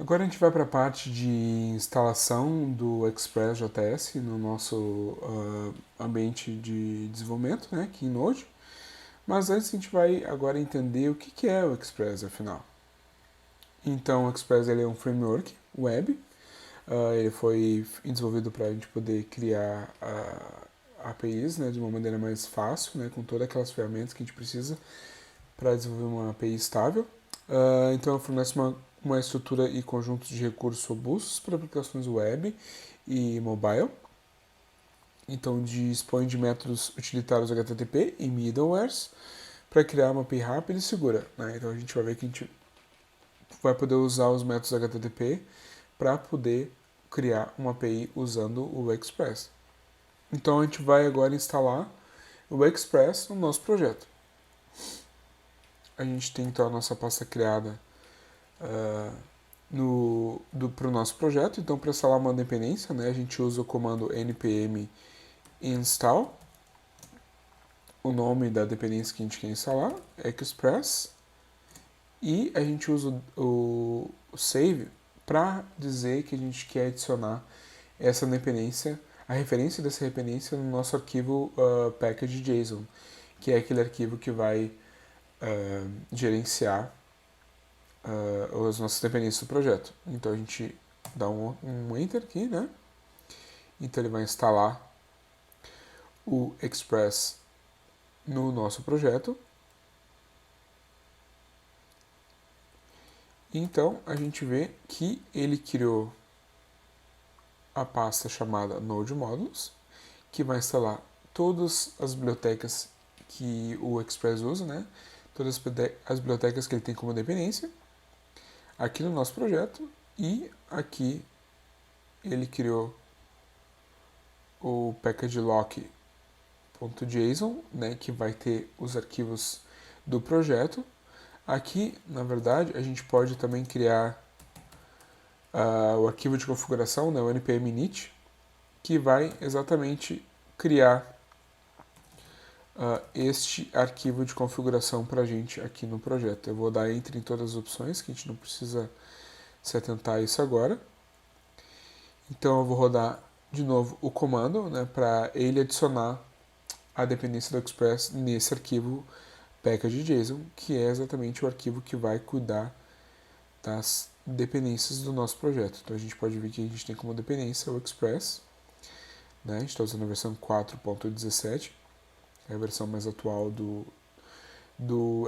Agora a gente vai para a parte de instalação do Express.js no nosso ambiente de desenvolvimento, né, aqui em Node. Mas antes a gente vai agora entender o que é o Express, afinal. Então o Express ele é um framework web, ele foi desenvolvido para a gente poder criar APIs, né, de uma maneira mais fácil, né, com todas aquelas ferramentas que a gente precisa para desenvolver uma API estável. Então fornece uma estrutura e conjunto de recursos robustos para aplicações web e mobile. Então dispõe de métodos utilitários HTTP e middlewares para criar uma API rápida e segura. Né? Então a gente vai ver que a gente vai poder usar os métodos HTTP para poder criar uma API usando o Express. Então a gente vai agora instalar o Express no nosso projeto. A gente tem então a nossa pasta criada para o nosso projeto. Então, para instalar uma dependência, né, a gente usa o comando npm install, o nome da dependência que a gente quer instalar, Express, e a gente usa o save para dizer que a gente quer adicionar essa dependência, a referência dessa dependência no nosso arquivo package.json, que é aquele arquivo que vai gerenciar as nossas dependências do projeto. Então a gente dá um enter aqui, né? Então ele vai instalar o Express no nosso projeto. Então a gente vê que ele criou a pasta chamada Node Modules, que vai instalar todas as bibliotecas que o Express usa, né? Todas as bibliotecas que ele tem como dependência aqui no nosso projeto, e aqui ele criou o package.lock.json, né, que vai ter os arquivos do projeto. Aqui, na verdade, a gente pode também criar o arquivo de configuração, né, o npm init, que vai exatamente criar este arquivo de configuração para a gente aqui no projeto. Eu vou dar enter em todas as opções, que a gente não precisa se atentar a isso agora. Então eu vou rodar de novo o comando, né, para ele adicionar a dependência do Express nesse arquivo package.json, que é exatamente o arquivo que vai cuidar das dependências do nosso projeto. Então a gente pode ver que a gente tem como dependência o Express, né, a gente está usando a versão 4.17, é a versão mais atual do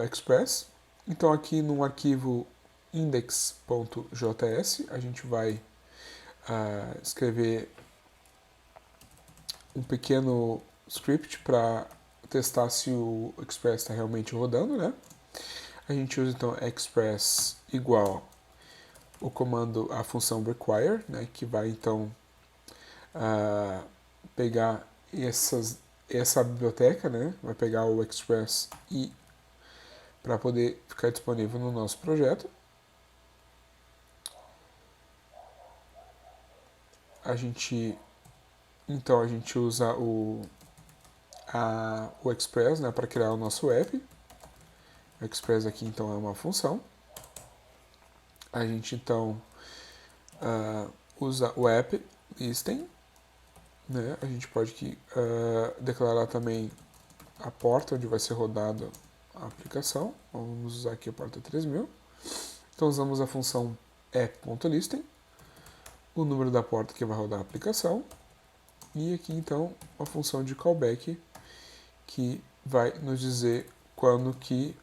Express. Então aqui no arquivo index.js a gente vai escrever um pequeno script para testar se o Express está realmente rodando, né? A gente usa então express igual o comando, a função require, né? Que vai então pegar essa biblioteca, né? Vai pegar o Express e para poder ficar disponível no nosso projeto. A gente usa o Express, né, para criar o nosso app. O Express aqui então é uma função. A gente então usa o app listing, né? A gente pode declarar também a porta onde vai ser rodada a aplicação. Vamos usar aqui a porta 3000. Então usamos a função app.listing, o número da porta que vai rodar a aplicação, e aqui então a função de callback que vai nos dizer quando que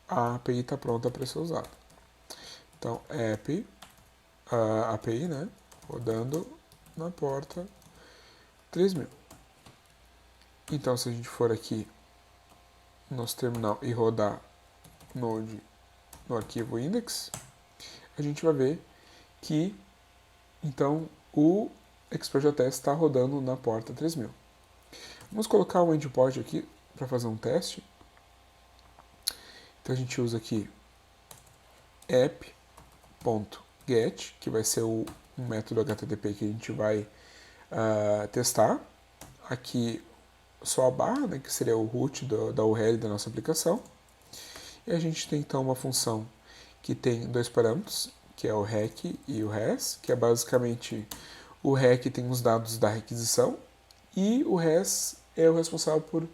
a API está pronta para ser usada. Então API, né, rodando na porta 3000. Então se a gente for aqui no nosso terminal e rodar Node no arquivo index, a gente vai ver que então o Express.js está rodando na porta 3000. Vamos colocar um endpoint aqui para fazer um teste. Então a gente usa aqui app.get, que vai ser um método HTTP que a gente vai testar. Aqui só a barra, né, que seria o root da URL da nossa aplicação. E a gente tem então uma função que tem dois parâmetros, que é o REQ e o RES, que é basicamente o REQ tem os dados da requisição e o RES é o responsável por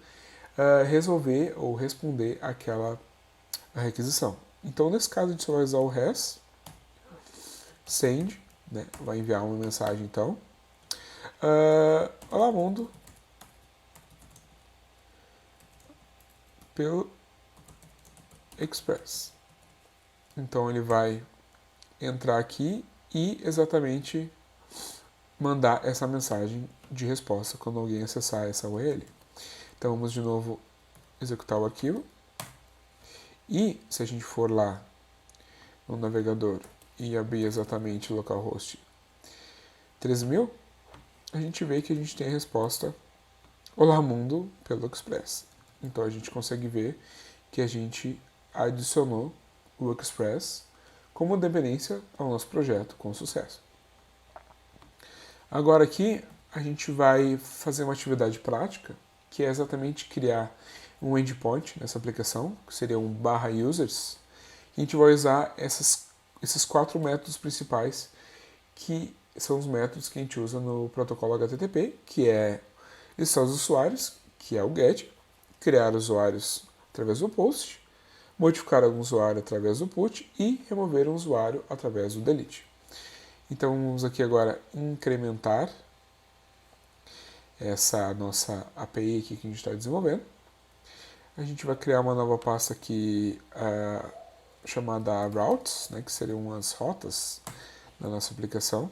resolver ou responder aquela requisição. Então, nesse caso, a gente só vai usar o RES, send, né? Vai enviar uma mensagem, então. Olá, mundo. Pelo Express. Então, ele vai entrar aqui e exatamente mandar essa mensagem de resposta quando alguém acessar essa URL. Então, vamos de novo executar o arquivo. E se a gente for lá no navegador e abrir exatamente o localhost 13.000, a gente vê que a gente tem a resposta Olá Mundo pelo Express. Então a gente consegue ver que a gente adicionou o Express como dependência ao nosso projeto com sucesso. Agora aqui a gente vai fazer uma atividade prática, que é exatamente criar um endpoint nessa aplicação, que seria um /users, e a gente vai usar esses 4 métodos principais, que são os métodos que a gente usa no protocolo HTTP, que é listar os usuários, que é o GET, criar usuários através do POST, modificar algum usuário através do PUT e remover um usuário através do DELETE. Então vamos aqui agora incrementar essa nossa API aqui que a gente está desenvolvendo. A gente vai criar uma nova pasta aqui chamada routes, né, que seriam as rotas da nossa aplicação.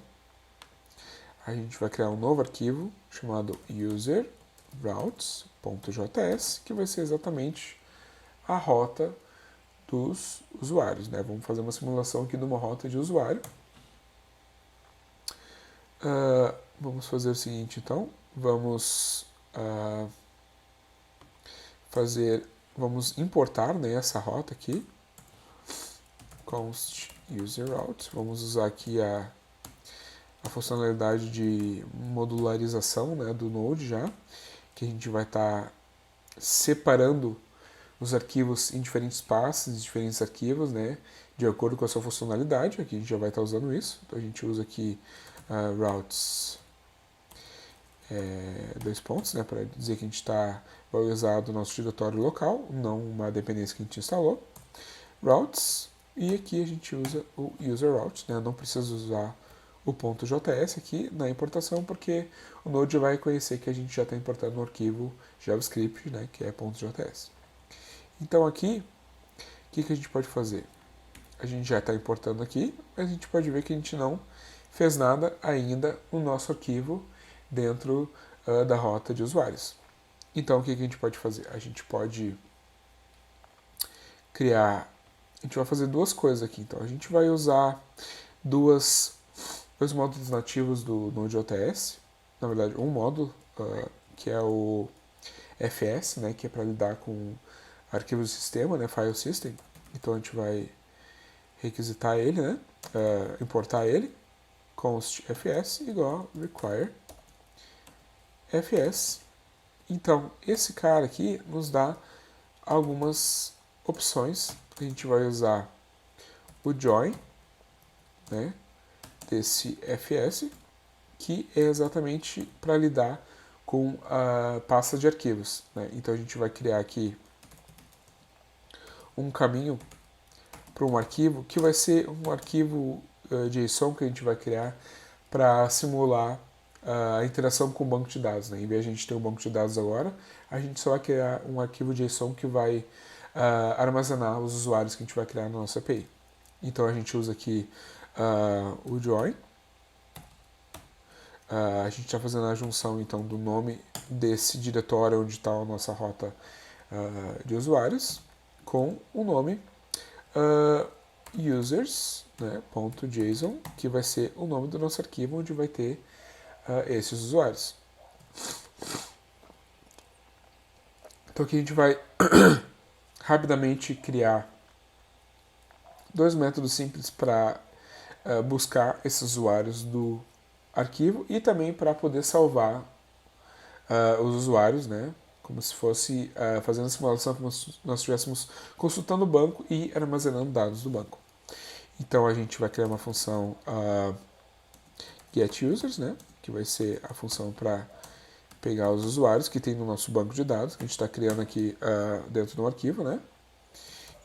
A gente vai criar um novo arquivo chamado user_routes.js, que vai ser exatamente a rota dos usuários, né? Vamos fazer uma simulação aqui de uma rota de usuário. Vamos fazer o seguinte, então. Vamos importar, né, essa rota aqui. Const user route. Vamos usar aqui a funcionalidade de modularização, né, do Node já, que a gente vai estar separando os arquivos em diferentes pastas, diferentes arquivos, né, de acordo com a sua funcionalidade. Aqui a gente já vai estar usando isso. Então a gente usa aqui routes 2 pontos, né, para dizer que a gente vai usar do nosso diretório local, não uma dependência que a gente instalou. Routes, e aqui a gente usa o user route, né, não precisa usar o .js aqui na importação, porque o Node vai reconhecer que a gente já está importando um arquivo JavaScript, né, que é .js. Então aqui, o que a gente pode fazer? A gente já está importando aqui, mas a gente pode ver que a gente não fez nada ainda no nosso arquivo dentro da rota de usuários. Então o que a gente pode fazer? A gente pode criar... A gente vai fazer 2 coisas aqui. Então a gente vai usar dois módulos nativos do Node.js, na verdade um módulo, que é o FS, né, que é para lidar com arquivos de sistema, né, file system. Então a gente vai requisitar ele, né, importar ele, const fs igual require fs. Então esse cara aqui nos dá algumas opções. A gente vai usar o join, né, desse fs, que é exatamente para lidar com a pasta de arquivos, né? Então a gente vai criar aqui um caminho para um arquivo que vai ser um arquivo JSON que a gente vai criar para simular a interação com o banco de dados, né? Em vez de a gente ter um banco de dados agora, a gente só vai criar um arquivo JSON que vai armazenar os usuários que a gente vai criar na nossa API. Então a gente usa aqui o join. A gente está fazendo a junção então do nome desse diretório onde está a nossa rota de usuários com o nome users, né, .json, que vai ser o nome do nosso arquivo onde vai ter esses usuários. Então aqui a gente vai rapidamente criar 2 métodos simples para buscar esses usuários do arquivo e também para poder salvar os usuários, né, como se fosse fazendo a simulação como se nós estivéssemos consultando o banco e armazenando dados do banco. Então a gente vai criar uma função getUsers, né, que vai ser a função para pegar os usuários que tem no nosso banco de dados, que a gente está criando aqui dentro do arquivo, né.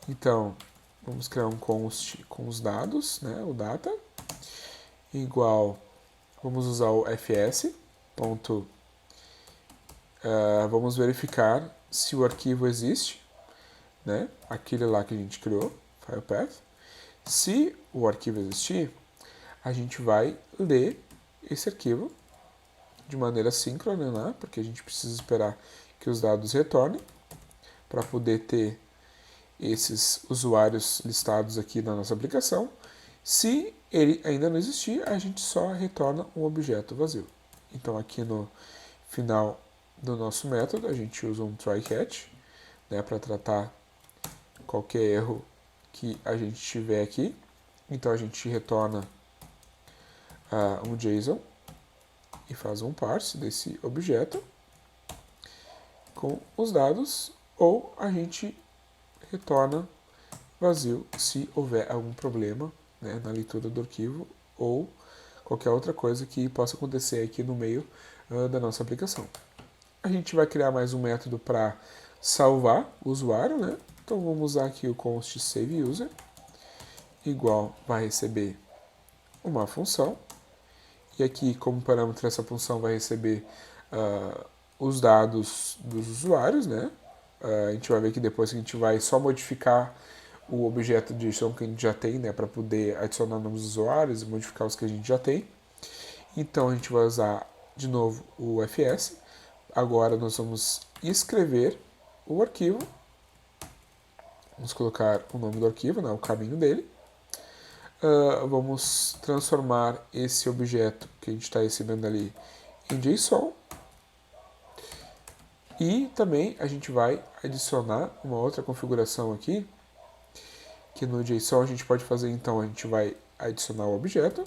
Então, vamos criar um const com os dados, né, o data, igual, vamos usar o fs, ponto, vamos verificar se o arquivo existe, né, aquele lá que a gente criou, file path. Se o arquivo existir, a gente vai ler esse arquivo de maneira síncrona, né, porque a gente precisa esperar que os dados retornem para poder ter esses usuários listados aqui na nossa aplicação. Se ele ainda não existir, a gente só retorna um objeto vazio. Então aqui no final do nosso método, a gente usa um try-catch, né, para tratar qualquer erro que a gente tiver aqui. Então a gente retorna um JSON e faz um parse desse objeto com os dados, ou a gente retorna vazio se houver algum problema, né, na leitura do arquivo ou qualquer outra coisa que possa acontecer aqui no meio da nossa aplicação. A gente vai criar mais um método para salvar o usuário, né? Então vamos usar aqui o const saveUser, igual vai receber uma função, e aqui como parâmetro essa função vai receber os dados dos usuários, né? A gente vai ver que depois que a gente vai só modificar o objeto de JSON que a gente já tem, né, para poder adicionar novos usuários e modificar os que a gente já tem. Então a gente vai usar de novo o fs. Agora nós vamos escrever o arquivo. Vamos colocar o nome do arquivo, né, o caminho dele. Vamos transformar esse objeto que a gente está recebendo ali em JSON. E também a gente vai adicionar uma outra configuração aqui, que no JSON a gente pode fazer, então a gente vai adicionar o objeto.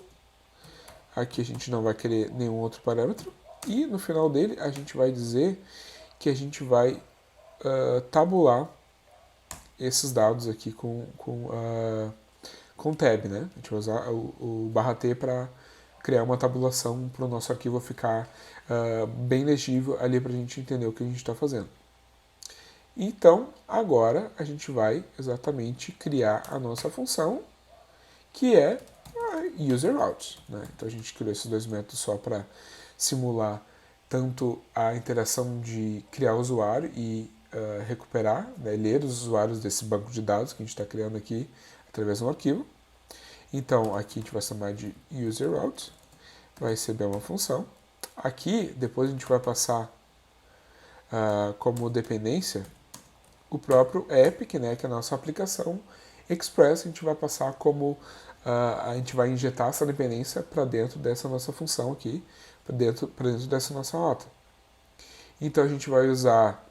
Aqui a gente não vai querer nenhum outro parâmetro. E no final dele a gente vai dizer que a gente vai tabular esses dados aqui com tab, né? A gente vai usar o /t para criar uma tabulação para o nosso arquivo ficar bem legível ali para a gente entender o que a gente está fazendo. Então, agora a gente vai exatamente criar a nossa função, que é a userRoute, né? Então a gente criou esses dois métodos só para simular tanto a interação de criar o usuário e recuperar, né, ler os usuários desse banco de dados que a gente está criando aqui através de um arquivo. Então aqui a gente vai chamar de userRoute, vai receber uma função. Aqui depois a gente vai passar como dependência o próprio app, né, que é a nossa aplicação Express. A gente vai passar como a gente vai injetar essa dependência para dentro dessa nossa função aqui, para dentro dessa nossa rota. Então a gente vai usar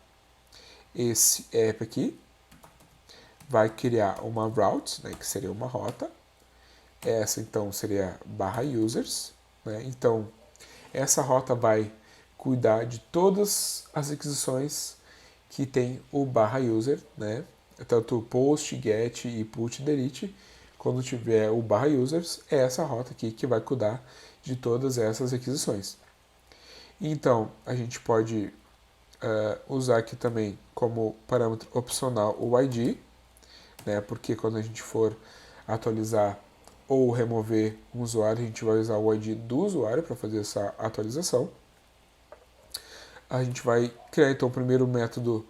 esse app aqui, vai criar uma route, né, que seria uma rota. Essa então seria /users, né? Então essa rota vai cuidar de todas as requisições que tem o /user, né? Tanto post, get e put, delete. Quando tiver o /users, é essa rota aqui que vai cuidar de todas essas requisições. Então a gente pode usar aqui também como parâmetro opcional o ID, né? Porque quando a gente for atualizar ou remover um usuário, a gente vai usar o ID do usuário para fazer essa atualização. A gente vai criar então o primeiro método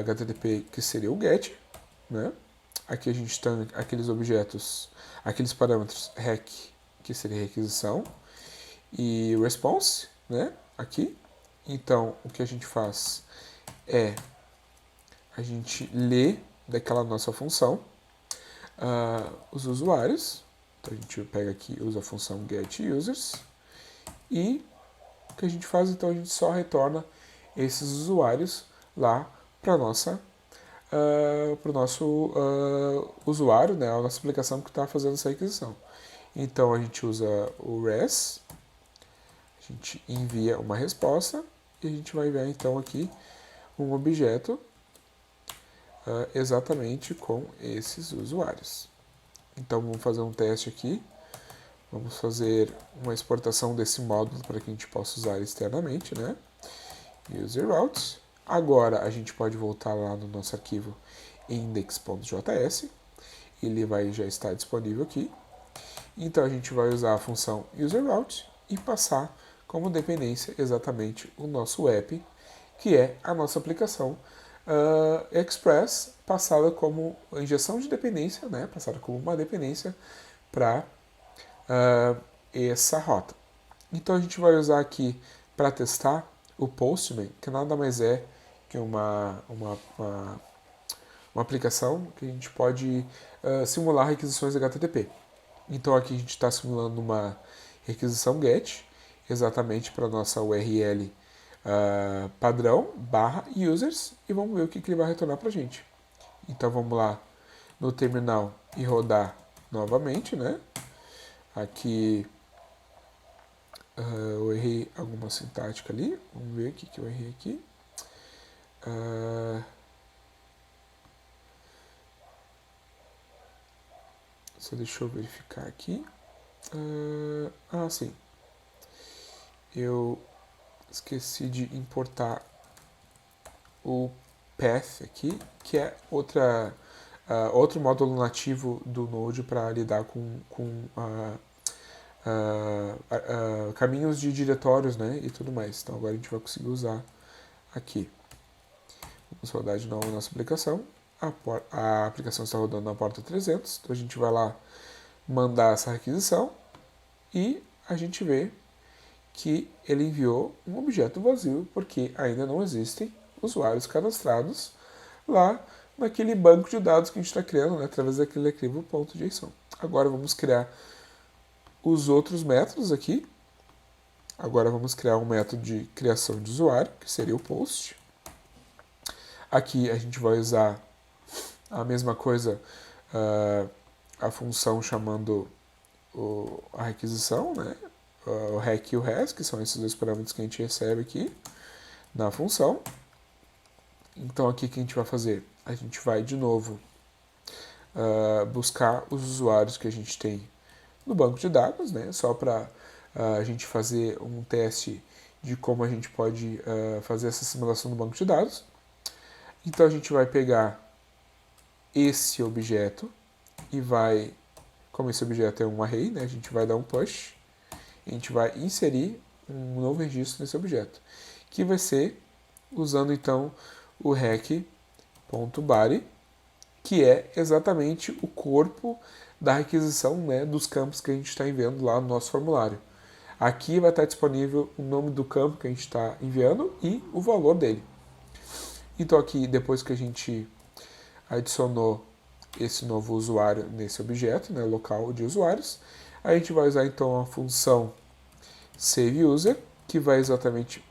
HTTP, que seria o get, né? Aqui a gente tem aqueles objetos, aqueles parâmetros rec, que seria requisição, e response, né? Aqui. Então o que a gente faz é a gente lê daquela nossa função os usuários. Então a gente pega aqui, usa a função getUsers, e o que a gente faz, então a gente só retorna esses usuários lá para o nosso usuário, né, a nossa aplicação que está fazendo essa requisição. Então a gente usa o res, a gente envia uma resposta e a gente vai ver então aqui um objeto exatamente com esses usuários. Então vamos fazer um teste aqui. Vamos fazer uma exportação desse módulo para que a gente possa usar externamente, né? User routes. Agora a gente pode voltar lá no nosso arquivo index.js. Ele vai já estar disponível aqui. Então a gente vai usar a função userRoute e passar como dependência exatamente o nosso app, que é a nossa aplicação Express, passada como injeção de dependência, né? Passada como uma dependência para essa rota. Então a gente vai usar aqui para testar o Postman, que nada mais é que uma aplicação que a gente pode simular requisições HTTP. Então aqui a gente está simulando uma requisição GET, exatamente para a nossa URL padrão, /users, e vamos ver o que ele vai retornar para a gente. Então vamos lá no terminal e rodar novamente, né? Aqui eu errei alguma sintática ali, vamos ver o que eu errei aqui. Só deixa eu verificar aqui. Sim. Eu esqueci de importar o path aqui, que é outro módulo nativo do Node para lidar com caminhos de diretórios, né, e tudo mais. Então agora a gente vai conseguir usar aqui. Vamos rodar de novo a nossa aplicação. A aplicação está rodando na porta 300, então a gente vai lá mandar essa requisição e a gente vê que ele enviou um objeto vazio porque ainda não existem usuários cadastrados lá naquele banco de dados que a gente está criando, né, através daquele arquivo.json. Agora vamos criar os outros métodos aqui. Agora vamos criar um método de criação de usuário, que seria o post. Aqui a gente vai usar a mesma coisa, a função chamando a requisição, né? O rec e o res, que são esses dois parâmetros que a gente recebe aqui na função. Então aqui o que a gente vai fazer? A gente vai de novo buscar os usuários que a gente tem no banco de dados, né? Só para a gente fazer um teste de como a gente pode fazer essa simulação do banco de dados. Então a gente vai pegar esse objeto e vai, como esse objeto é um array, né? A gente vai dar um push, a gente vai inserir um novo registro nesse objeto, que vai ser usando então o rec.body, que é exatamente o corpo da requisição, né, dos campos que a gente está enviando lá no nosso formulário. Aqui vai estar disponível o nome do campo que a gente está enviando e o valor dele. Então aqui, depois que a gente adicionou esse novo usuário nesse objeto, né, local de usuários, a gente vai usar então a função saveUser, que vai exatamente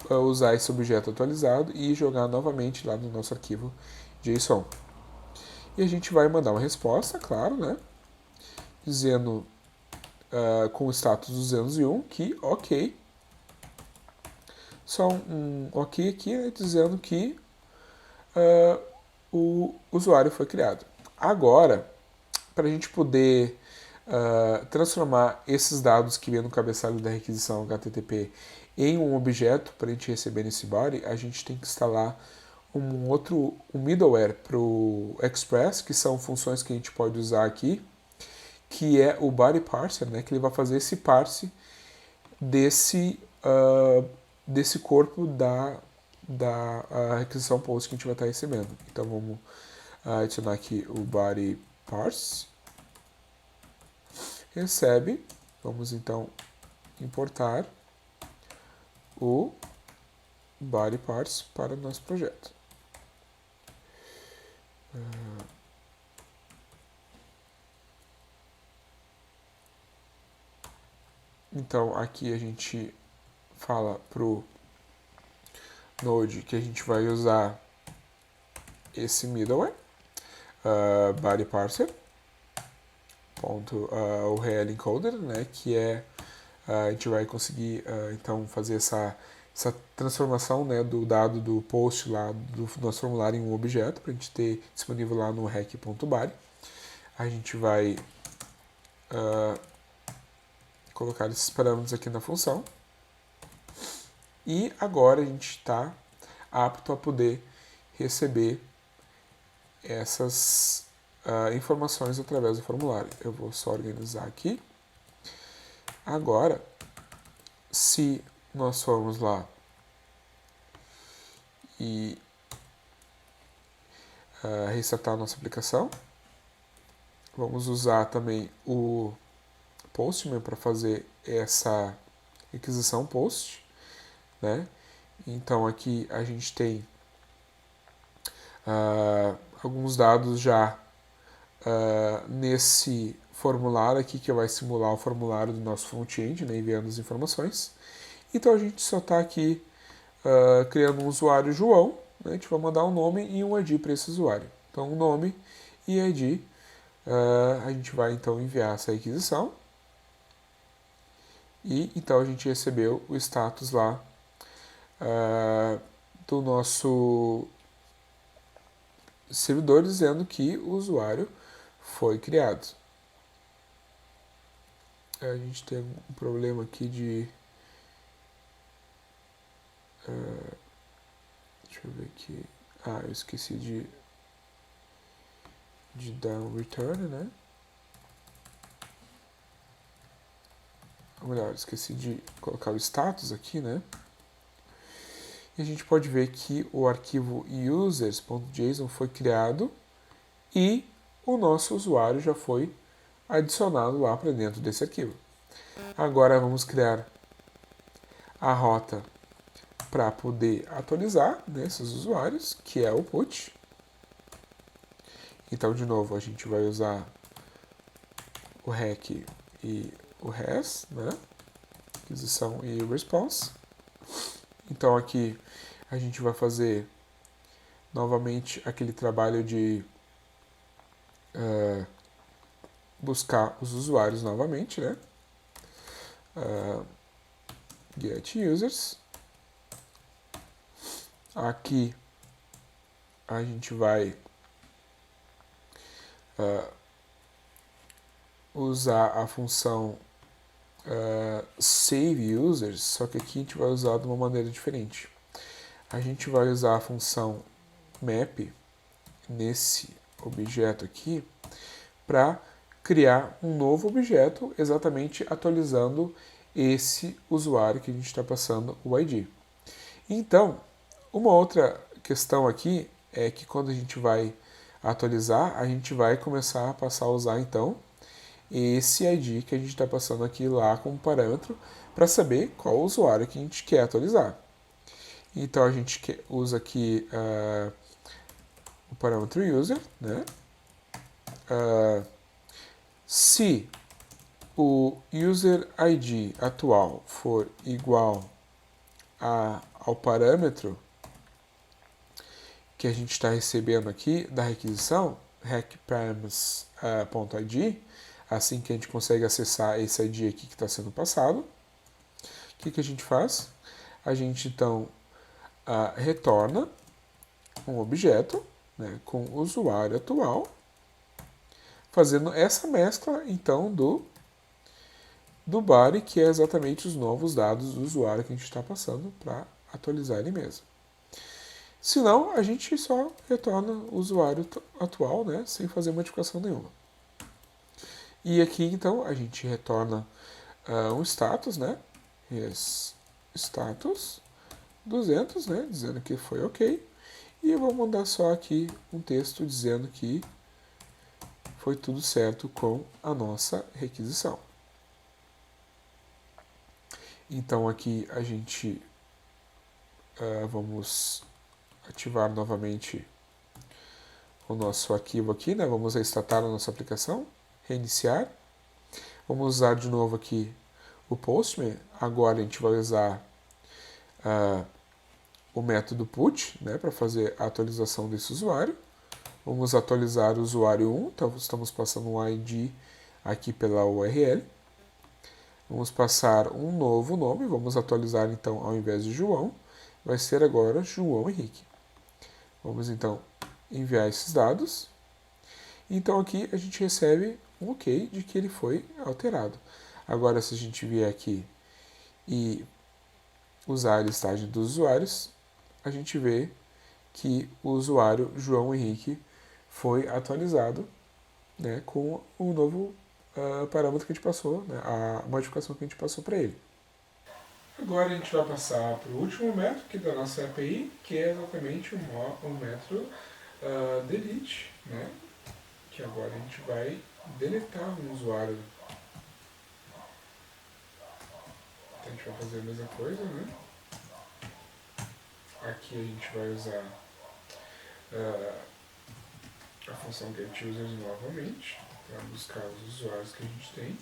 usar esse objeto atualizado e jogar novamente lá no nosso arquivo JSON. E a gente vai mandar uma resposta, claro, né, dizendo com o status 201 que ok. Só um ok aqui, né, dizendo que o usuário foi criado. Agora, para a gente poder transformar esses dados que vêm no cabeçalho da requisição HTTP em um objeto para a gente receber nesse body, a gente tem que instalar um middleware para o Express, que são funções que a gente pode usar aqui, que é o body parser, né, que ele vai fazer esse parse desse corpo da requisição post que a gente vai estar recebendo. Então vamos adicionar aqui o body parse, recebe, vamos então importar o body parse para o nosso projeto. Então aqui a gente fala pro Node que a gente vai usar esse middleware, body parser, o real encoder, né, que é a gente vai conseguir então fazer essa transformação, né, do dado do post lá do nosso formulário em um objeto para a gente ter disponível lá no rec.body. a gente vai colocar esses parâmetros aqui na função. E agora a gente está apto a poder receber essas informações através do formulário. Eu vou só organizar aqui. Agora, se nós formos lá e restartar a nossa aplicação, vamos usar também o Postman para fazer essa requisição post, né? Então aqui a gente tem alguns dados já nesse formulário aqui, que vai simular o formulário do nosso front-end, né, enviando as informações. Então a gente só está aqui criando um usuário João, né, a gente vai mandar um nome e um ID para esse usuário. Então um nome e ID, a gente vai então enviar essa requisição. E então a gente recebeu o status lá do nosso servidor dizendo que o usuário foi criado. A gente tem um problema aqui de... deixa eu ver aqui. Eu esqueci de dar um return, né? Ou melhor, esqueci de colocar o status aqui, né? E a gente pode ver que o arquivo users.json foi criado e o nosso usuário já foi adicionado lá para dentro desse arquivo. Agora vamos criar a rota para poder atualizar, né, esses usuários, que é o put. Então, de novo, a gente vai usar o rec e o res, né, aquisição e response. Então, aqui a gente vai fazer novamente aquele trabalho de buscar os usuários novamente, né? Get users. Aqui a gente vai usar a função save users, só que aqui a gente vai usar de uma maneira diferente. A gente vai usar a função map nesse objeto aqui para criar um novo objeto exatamente atualizando esse usuário que a gente está passando o ID. Então, uma outra questão aqui é que quando a gente vai atualizar, a gente vai começar a passar a usar então esse ID que a gente está passando aqui lá como parâmetro para saber qual usuário que a gente quer atualizar. Então a gente usa aqui o parâmetro user, né? Se o user ID atual for igual ao parâmetro que a gente está recebendo aqui da requisição, recparams.id, assim que a gente consegue acessar esse ID aqui que está sendo passado, o que a gente faz? A gente então retorna um objeto, né, com o usuário atual, fazendo essa mescla então do body, que é exatamente os novos dados do usuário que a gente está passando para atualizar ele mesmo. Se não, a gente só retorna o usuário atual, né, sem fazer modificação nenhuma. E aqui, então, a gente retorna um status, né, status 200, né, dizendo que foi ok. E eu vou mandar só aqui um texto dizendo que foi tudo certo com a nossa requisição. Então aqui a gente vamos ativar novamente o nosso arquivo aqui, né? Vamos restartar a nossa aplicação, reiniciar. Vamos usar de novo aqui o Postman. Agora a gente vai usar o método put, né, para fazer a atualização desse usuário. Vamos atualizar o usuário 1, então estamos passando um ID aqui pela URL. Vamos passar um novo nome, vamos atualizar então, ao invés de João, vai ser agora João Henrique. Vamos então enviar esses dados. Então aqui a gente recebe um ok de que ele foi alterado. Agora, se a gente vier aqui e usar a listagem dos usuários, a gente vê que o usuário João Henrique foi atualizado, né, com o novo parâmetro que a gente passou, né, a modificação que a gente passou para ele. Agora a gente vai passar para o último método aqui da nossa API, que é exatamente o método delete, né, que agora a gente vai deletar um usuário. Então a gente vai fazer a mesma coisa, né? Aqui a gente vai usar a função getUsers novamente, para buscar os usuários que a gente tem.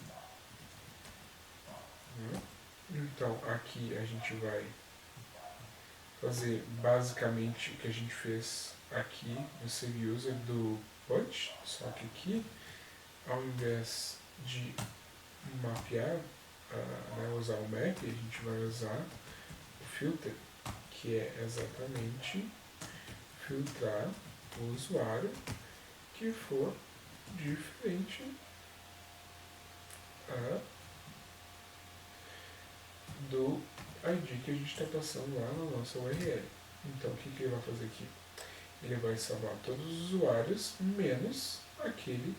Né? Então aqui a gente vai fazer basicamente o que a gente fez aqui no SaveUser do punch, só que aqui, ao invés de mapear, né, usar o map, a gente vai usar o filter, que é exatamente filtrar o usuário que for diferente do ID que a gente está passando lá na nossa URL. Então o que ele vai fazer aqui? Ele vai salvar todos os usuários menos aquele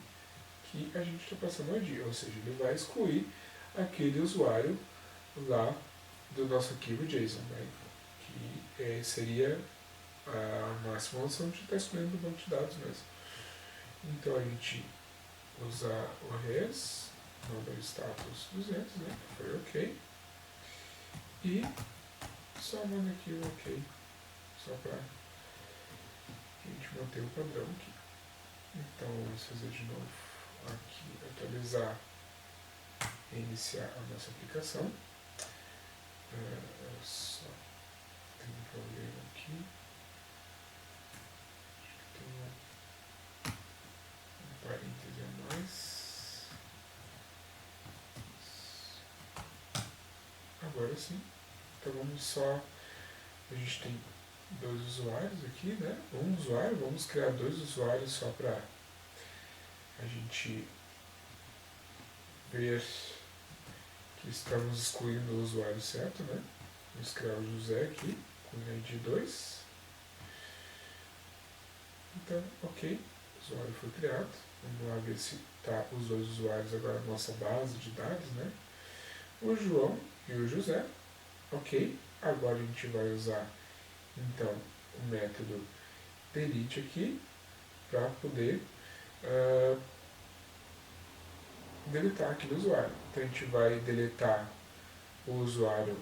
que a gente está passando o ID, ou seja, ele vai excluir aquele usuário lá do nosso arquivo JSON, né? Que seria a máxima opção de estar excluindo o banco de dados mesmo. Então a gente usa o res, number status 200, né? Foi ok. E só manda aqui o ok, só para a gente manter o padrão aqui. Então vamos fazer de novo aqui, atualizar e iniciar a nossa aplicação. Só tem um problema aqui. Acho que tem um parêntese a mais. Agora sim. Então vamos só. A gente tem dois usuários aqui, né? Um usuário, vamos criar dois usuários só para a gente ver que estamos excluindo o usuário certo, né? Vamos criar o José aqui, com o ID 2. Então, ok, o usuário foi criado. Vamos lá ver se tá os dois usuários agora na nossa base de dados, né? O João e o José. Ok, agora a gente vai usar, então, o método delete aqui, para poder deletar aquele usuário. Então a gente vai deletar o usuário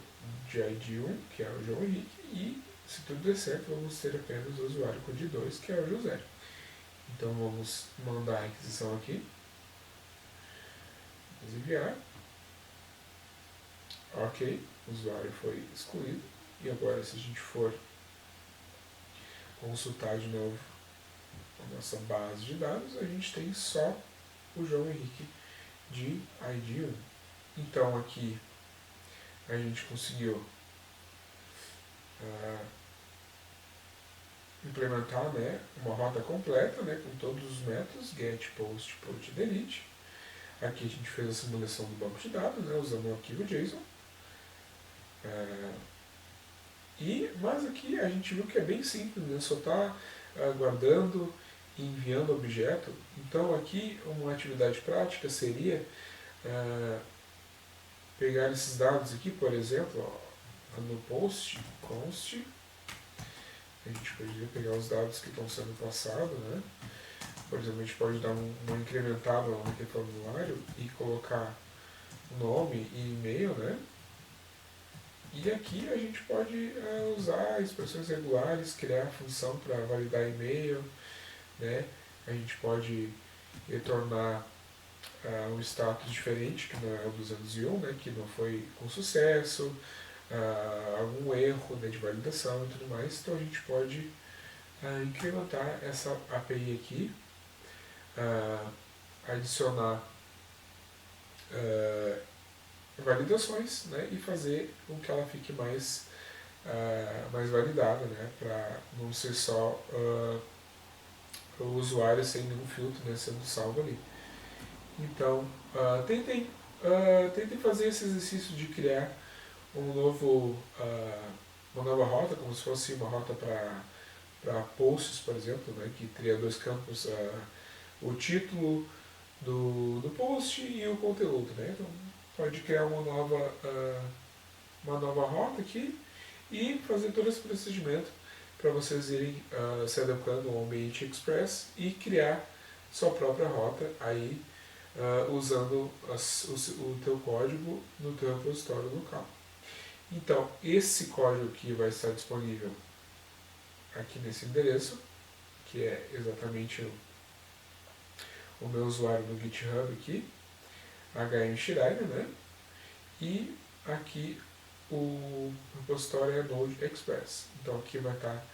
de ID1, que é o João Henrique, e se tudo der certo, vamos ter apenas o usuário com ID2, que é o José. Então vamos mandar a requisição aqui, vamos enviar. Ok, o usuário foi excluído. E agora, se a gente for consultar de novo a nossa base de dados, a gente tem só o João Henrique de ID1. Então aqui a gente conseguiu implementar, né, uma rota completa, né, com todos os métodos, get, post, put e delete. Aqui a gente fez a simulação do banco de dados, né, usando o arquivo JSON. Mas aqui a gente viu que é bem simples, né, só está guardando e enviando objeto. Então aqui uma atividade prática seria pegar esses dados aqui, por exemplo, ó, no post, const, a gente poderia pegar os dados que estão sendo passados, né? Por exemplo, a gente pode dar uma incrementada lá naquele formulário e colocar nome e e-mail, né? E aqui a gente pode usar expressões regulares, criar função para validar e-mail, né? A gente pode retornar um status diferente, que não é o 201, né? Que não foi com sucesso, algum erro, né, de validação e tudo mais. Então a gente pode incrementar essa API aqui, adicionar validações, né, e fazer com que ela fique mais validada, né, para não ser só o usuário sem nenhum filtro, né, sendo salvo ali. Então, tentem fazer esse exercício de criar uma nova rota, como se fosse uma rota para posts, por exemplo, né, que teria dois campos, o título do post e o conteúdo. Né? Então, pode criar uma nova rota aqui e fazer todo esse procedimento para vocês irem se adequando ao ambiente Express e criar sua própria rota aí usando o teu código no teu repositório local. Então, esse código aqui vai estar disponível aqui nesse endereço, que é exatamente o meu usuário no GitHub aqui, HM Schreiber, né? E aqui o repositório é Node Express. Então aqui vai estar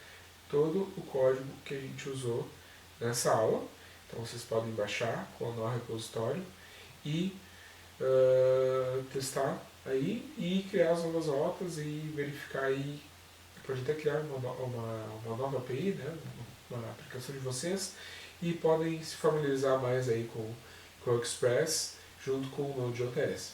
todo o código que a gente usou nessa aula. Então vocês podem baixar, clonar o repositório e testar aí e criar as novas rotas e verificar aí. Pode até criar uma nova API, né, uma aplicação de vocês, e podem se familiarizar mais aí com o Express junto com o Node.js.